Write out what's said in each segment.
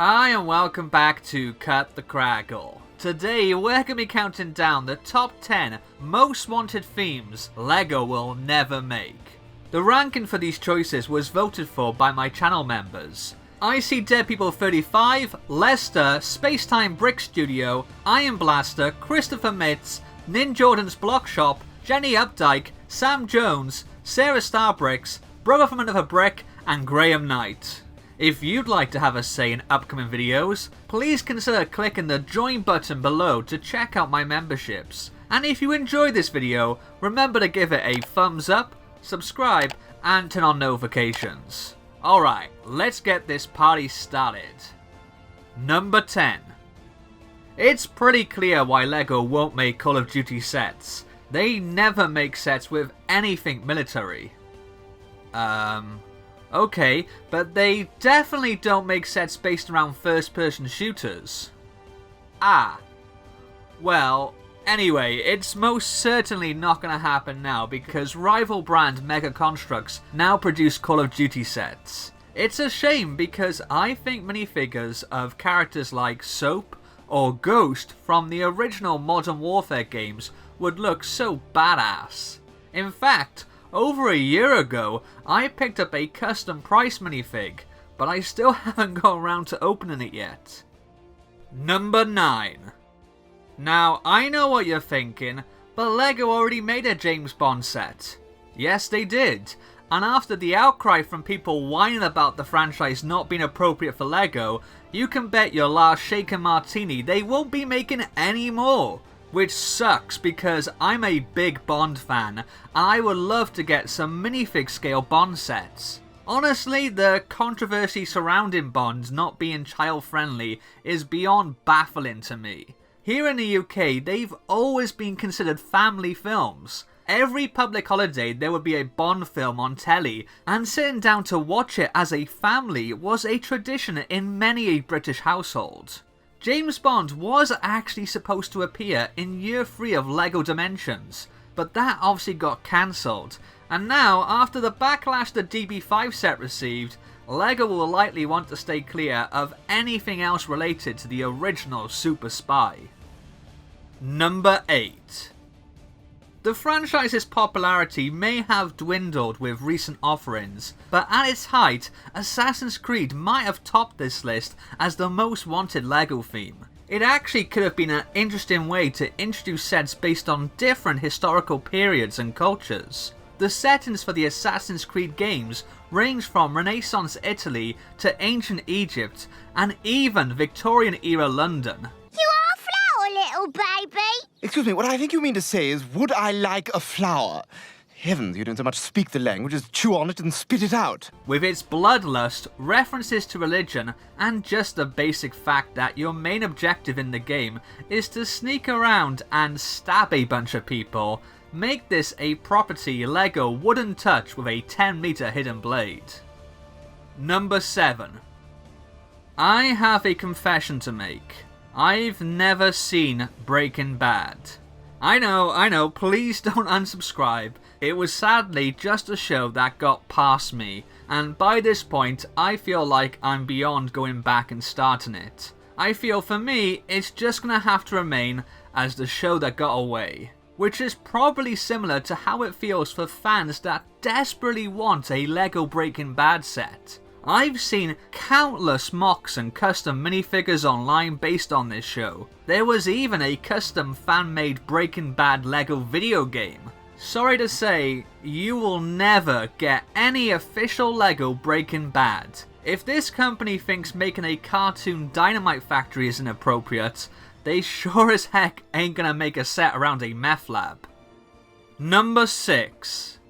Hi and welcome back to Cut the Crackle. Today we're going to be counting down the top 10 most wanted themes LEGO will never make. The ranking for these choices was voted for by my channel members. I See Dead People 35, Lester, Spacetime Brick Studio, Iron Blaster, Christopher Mitz, Nin Jordan's Block Shop, Jenny Updike, Sam Jones, Sarah Starbricks, Brother from Another Brick, and Graham Knight. If you'd like to have a say in upcoming videos, please consider clicking the join button below to check out my memberships. And if you enjoyed this video, remember to give it a thumbs up, subscribe, and turn on notifications. Alright, let's get this party started. Number 10. It's pretty clear why LEGO won't make Call of Duty sets. They never make sets with anything military. Okay, but they definitely don't make sets based around first-person shooters. Well, anyway, it's most certainly not going to happen now because rival brand Mega Constructs now produce Call of Duty sets. It's a shame because I think minifigures of characters like Soap or Ghost from the original Modern Warfare games would look so badass. In fact, over a year ago, I picked up a custom price minifig, but I still haven't got around to opening it yet. Number 9. Now, I know what you're thinking, but LEGO already made a James Bond set. Yes, they did. And after the outcry from people whining about the franchise not being appropriate for LEGO, you can bet your last shaken martini they won't be making any more. Which sucks because I'm a big Bond fan and I would love to get some minifig scale Bond sets. Honestly, the controversy surrounding Bond not being child friendly is beyond baffling to me. Here in the UK, they've always been considered family films. Every public holiday there would be a Bond film on telly, and sitting down to watch it as a family was a tradition in many a British household. James Bond was actually supposed to appear in year 3 of LEGO Dimensions, but that obviously got cancelled, and now after the backlash the DB5 set received, LEGO will likely want to stay clear of anything else related to the original Super Spy. Number 8. The franchise's popularity may have dwindled with recent offerings, but at its height, Assassin's Creed might have topped this list as the most wanted LEGO theme. It actually could have been an interesting way to introduce sets based on different historical periods and cultures. The settings for the Assassin's Creed games range from Renaissance Italy to ancient Egypt and even Victorian era London. Little baby. Excuse me, what I think you mean to say is, would I like a flower? Heavens, you don't so much speak the language as chew on it and spit it out. With its bloodlust, references to religion, and just the basic fact that your main objective in the game is to sneak around and stab a bunch of people, make this a property LEGO wouldn't touch with a 10-meter hidden blade. Number 7. I have a confession to make. I've never seen Breaking Bad. I know, please don't unsubscribe. It was sadly just a show that got past me, and by this point I feel like I'm beyond going back and starting it. I feel for me it's just gonna have to remain as the show that got away. Which is probably similar to how it feels for fans that desperately want a LEGO Breaking Bad set. I've seen countless mocks and custom minifigures online based on this show. There was even a custom fan-made Breaking Bad LEGO video game. Sorry to say, you will never get any official LEGO Breaking Bad. If this company thinks making a cartoon Dynamite Factory is inappropriate, they sure as heck ain't gonna make a set around a meth lab. Number 6.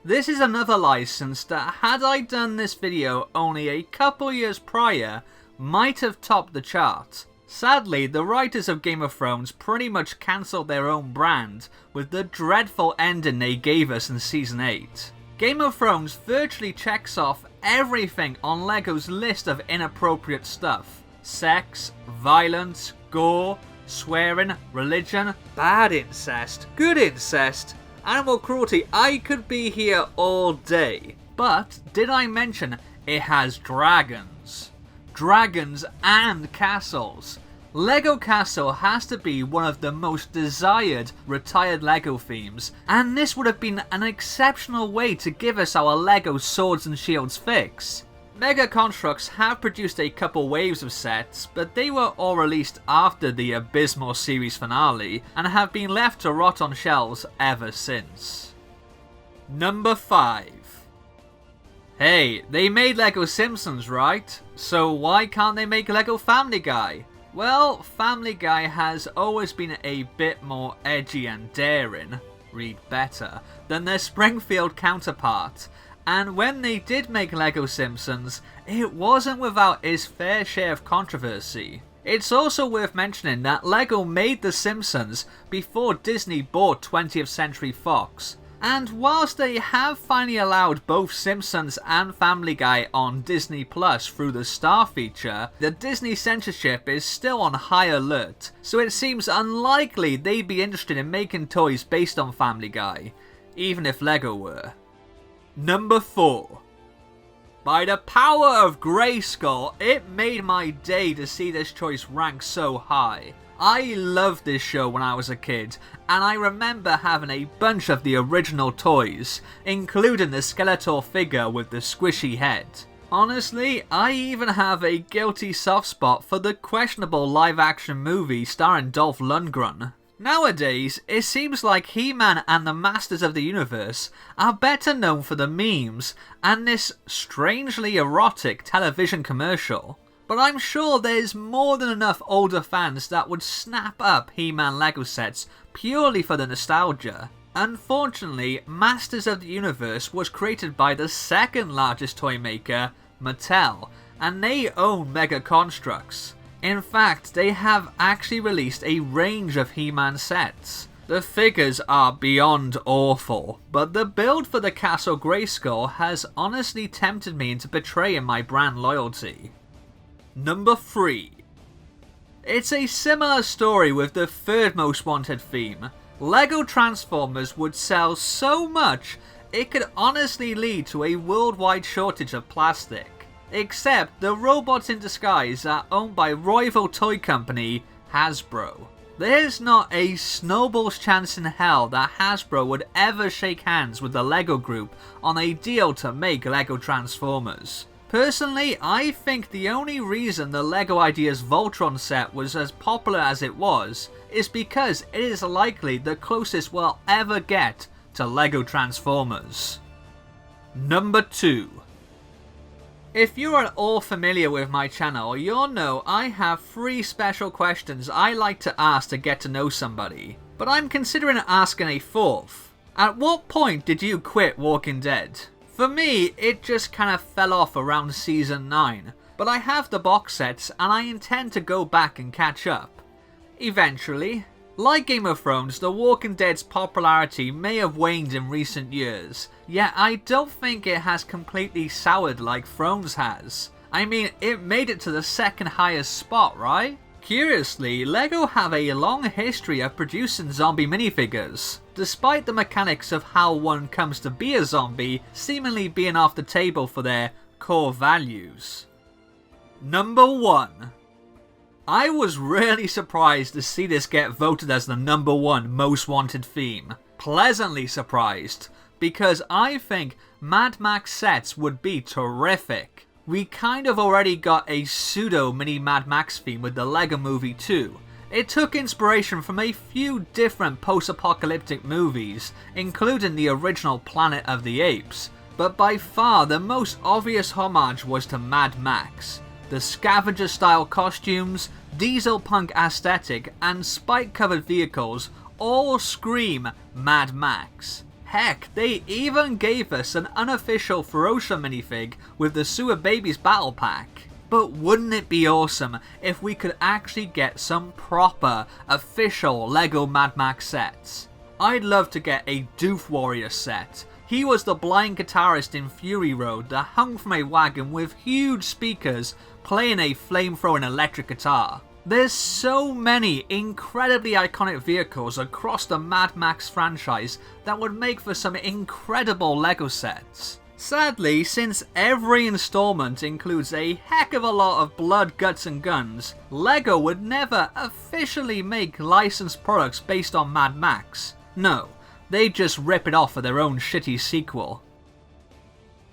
This is another license that, had I done this video only a couple years prior, might have topped the chart. Sadly, the writers of Game of Thrones pretty much cancelled their own brand with the dreadful ending they gave us in Season 8. Game of Thrones virtually checks off everything on LEGO's list of inappropriate stuff. Sex, violence, gore, swearing, religion, bad incest, good incest, animal cruelty. I could be here all day. But did I mention it has dragons? dragons, and castles. Lego Castle has to be one of the most desired retired Lego themes, and this would have been an exceptional way to give us our Lego Swords and Shields fix. Mega Construx have produced a couple waves of sets, but they were all released after the abysmal series finale and have been left to rot on shelves ever since. Number 5. Hey, they made Lego Simpsons, right? So why can't they make Lego Family Guy? Well, Family Guy has always been a bit more edgy and daring, read better, than their Springfield counterpart, and when they did make Lego Simpsons, it wasn't without its fair share of controversy. It's also worth mentioning that Lego made The Simpsons before Disney bought 20th Century Fox, and whilst they have finally allowed both Simpsons and Family Guy on Disney Plus through the Star feature, the Disney censorship is still on high alert, so it seems unlikely they'd be interested in making toys based on Family Guy, even if Lego were. Number 4. By the power of Grayskull, it made my day to see this choice rank so high. I loved this show when I was a kid, and I remember having a bunch of the original toys, including the Skeletor figure with the squishy head. Honestly, I even have a guilty soft spot for the questionable live-action movie starring Dolph Lundgren. Nowadays, it seems like He-Man and the Masters of the Universe are better known for the memes and this strangely erotic television commercial. But I'm sure there's more than enough older fans that would snap up He-Man Lego sets purely for the nostalgia. Unfortunately, Masters of the Universe was created by the second largest toy maker, Mattel, and they own Mega Construx. In fact, they have actually released a range of He-Man sets. The figures are beyond awful, but the build for the Castle Grayskull has honestly tempted me into betraying my brand loyalty. Number 3. It's a similar story with the third most wanted theme. Lego Transformers would sell so much it could honestly lead to a worldwide shortage of plastic. Except the robots in disguise are owned by rival toy company Hasbro. There's not a snowball's chance in hell that Hasbro would ever shake hands with the Lego Group on a deal to make Lego Transformers. Personally, I think the only reason the LEGO Ideas Voltron set was as popular as it was is because it is likely the closest we'll ever get to LEGO Transformers. Number 2. If you're at all familiar with my channel, you'll know I have 3 special questions I like to ask to get to know somebody, but I'm considering asking a 4th. At what point did you quit Walking Dead? For me, it just kind of fell off around season 9, but I have the box sets and I intend to go back and catch up. Eventually. Like Game of Thrones, The Walking Dead's popularity may have waned in recent years, yet I don't think it has completely soured like Thrones has. I mean, it made it to the second highest spot, right? Curiously, LEGO have a long history of producing zombie minifigures, despite the mechanics of how one comes to be a zombie seemingly being off the table for their core values. Number 1. I was really surprised to see this get voted as the number 1 most wanted theme. Pleasantly surprised, because I think Mad Max sets would be terrific. We kind of already got a pseudo mini Mad Max theme with the LEGO Movie 2. It took inspiration from a few different post-apocalyptic movies, including the original Planet of the Apes, but by far the most obvious homage was to Mad Max. The scavenger-style costumes, diesel punk aesthetic, and spike-covered vehicles all scream Mad Max. Heck, they even gave us an unofficial Ferocia minifig with the Sewer Babies battle pack. But wouldn't it be awesome if we could actually get some proper, official LEGO Mad Max sets? I'd love to get a Doof Warrior set. He was the blind guitarist in Fury Road that hung from a wagon with huge speakers playing a flame-throwing electric guitar. There's so many incredibly iconic vehicles across the Mad Max franchise that would make for some incredible LEGO sets. Sadly, since every installment includes a heck of a lot of blood, guts and guns, LEGO would never officially make licensed products based on Mad Max. No, they'd just rip it off for their own shitty sequel.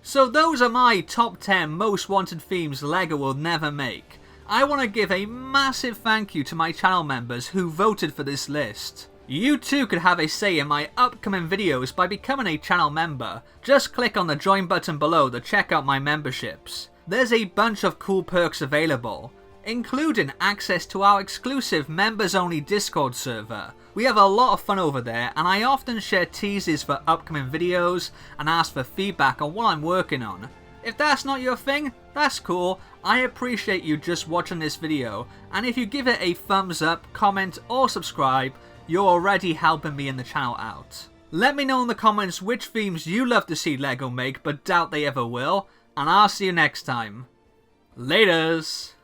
So those are my top 10 most wanted themes LEGO will never make. I want to give a massive thank you to my channel members who voted for this list. You too could have a say in my upcoming videos by becoming a channel member. Just click on the join button below to check out my memberships. There's a bunch of cool perks available, including access to our exclusive members only Discord server. We have a lot of fun over there, and I often share teasers for upcoming videos and ask for feedback on what I'm working on. If that's not your thing, that's cool. I appreciate you just watching this video, and if you give it a thumbs up, comment or subscribe, you're already helping me and the channel out. Let me know in the comments which themes you love to see LEGO make but doubt they ever will, and I'll see you next time. Laters!